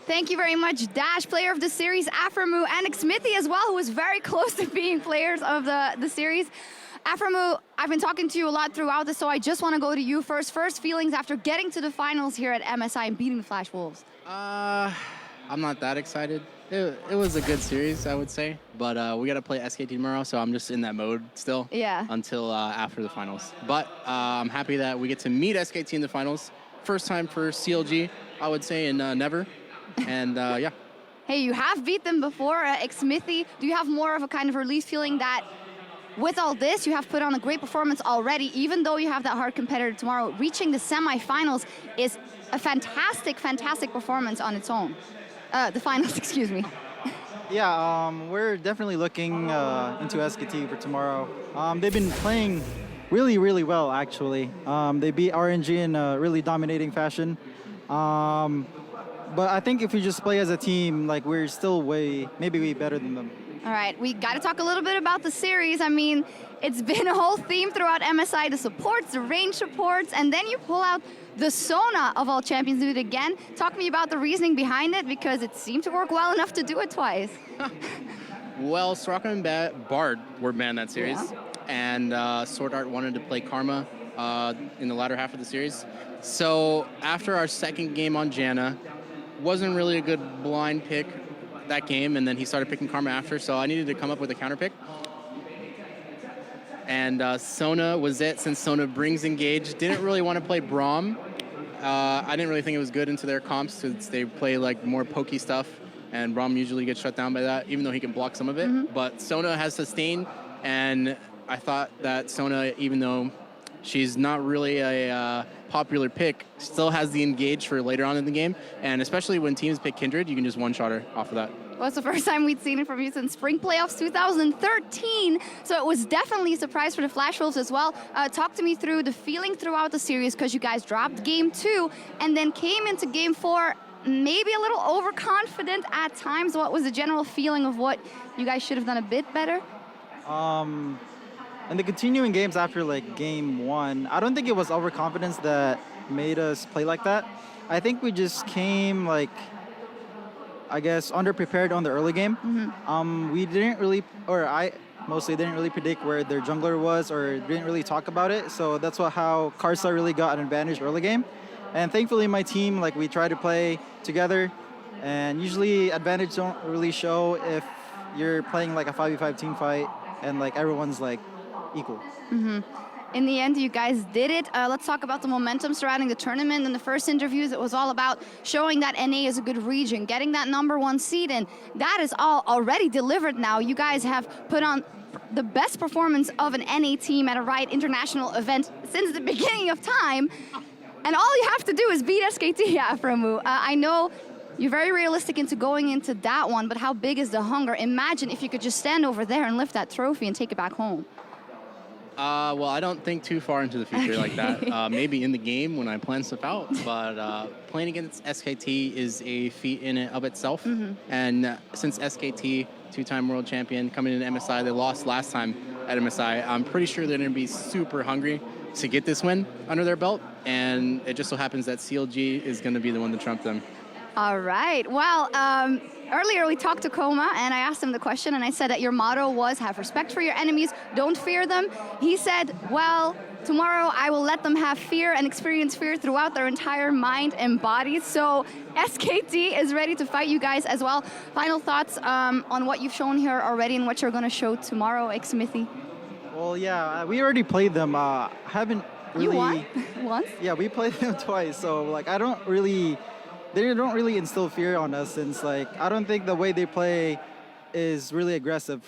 Thank you very much, Dash, player of the series, aphromoo, and Xmithie as well, who was very close to being players of the series. aphromoo, I've been talking to you a lot throughout this, so I just want to go to you first. First feelings after getting to the finals here at MSI and beating the Flash Wolves. I'm not that excited. It was a good series, I would say, but we got to play SKT tomorrow, so I'm just in that mode still. Yeah. Until after the finals. But I'm happy that we get to meet SKT in the finals. First time for CLG, I would say, in never. And yeah. Hey, you have beat them before, Xmithie. Do you have more of a kind of relief feeling that with all this, you have put on a great performance already, even though you have that hard competitor tomorrow? Reaching the semifinals is a fantastic, fantastic performance on its own. The finals, excuse me. Yeah, we're definitely looking into SKT for tomorrow. They've been playing really, really well, actually. They beat RNG in a really dominating fashion. But I think if we just play as a team, like, we're still maybe way better than them. All right, we got to talk a little bit about the series. I mean, it's been a whole theme throughout MSI, the supports, the range supports, and then you pull out the Sona of all champions do it again. Talk to me about the reasoning behind it, because it seemed to work well enough to do it twice. Well, Soraka and Bard were banned that series, and SwordArt wanted to play Karma in the latter half of the series. So after our second game on Janna, wasn't really a good blind pick that game, and then he started picking Karma after, so I needed to come up with a counter pick. And Sona was it, since Sona brings engage. Didn't really want to play Braum. I didn't really think it was good into their comps, since they play like more pokey stuff, and Braum usually gets shut down by that, even though he can block some of it. But Sona has sustain, and I thought that Sona, even though she's not really a popular pick, still has the engage for later on in the game, and especially when teams pick Kindred, you can just one-shot her off of that. Well, it's the first time we'd seen it from you since Spring Playoffs 2013, so it was definitely a surprise for the Flash Wolves as well. Talk to me through the feeling throughout the series, because you guys dropped Game 2 and then came into Game 4 maybe a little overconfident at times. What was the general feeling of what you guys should have done a bit better? In the continuing games after like Game 1, I don't think it was overconfidence that made us play like that. I think we just came like, I guess, underprepared on the early game. We didn't really, or I mostly didn't really predict where their jungler was, or didn't really talk about it. So that's how Karsa really got an advantage early game. And thankfully my team, like, we try to play together, and usually advantage don't really show if you're playing like a 5v5 team fight and like everyone's like equal. In the end, you guys did it. Let's talk about the momentum surrounding the tournament. In the first interviews, it was all about showing that NA is a good region, getting that #1 seed, and that is all already delivered now. You guys have put on the best performance of an NA team at a Riot International event since the beginning of time, and all you have to do is beat SKT, aphromoo. I know you're very realistic into going into that one, but how big is the hunger? Imagine if you could just stand over there and lift that trophy and take it back home. Well, I don't think too far into the future like that. Maybe in the game when I plan stuff out, but playing against SKT is a feat in and of itself. And since SKT, two-time world champion, coming into MSI, they lost last time at MSI, I'm pretty sure they're going to be super hungry to get this win under their belt, and it just so happens that CLG is going to be the one to trump them. All right. Well, earlier we talked to Koma, and I asked him the question, and I said that your motto was have respect for your enemies, don't fear them. He said, well, tomorrow I will let them have fear and experience fear throughout their entire mind and body. So SKT is ready to fight you guys as well. Final thoughts on what you've shown here already and what you're going to show tomorrow, Xmithie? Well, yeah, we already played them. Haven't really... You won? Once? Yeah, we played them twice, so like they don't really instill fear on us, since like I don't think the way they play is really aggressive.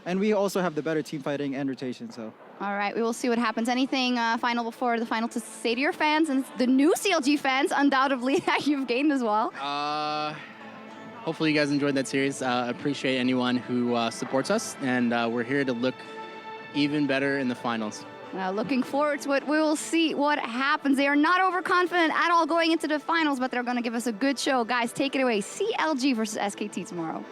And we also have the better team fighting and rotation. So. All right, we will see what happens. Anything final before the final to say to your fans and the new CLG fans, undoubtedly, that you've gained as well? Hopefully you guys enjoyed that series. Appreciate anyone who supports us, and we're here to look even better in the finals. Looking forward to it. We will see what happens. They are not overconfident at all going into the finals, but they're going to give us a good show. Guys, take it away. CLG versus SKT tomorrow.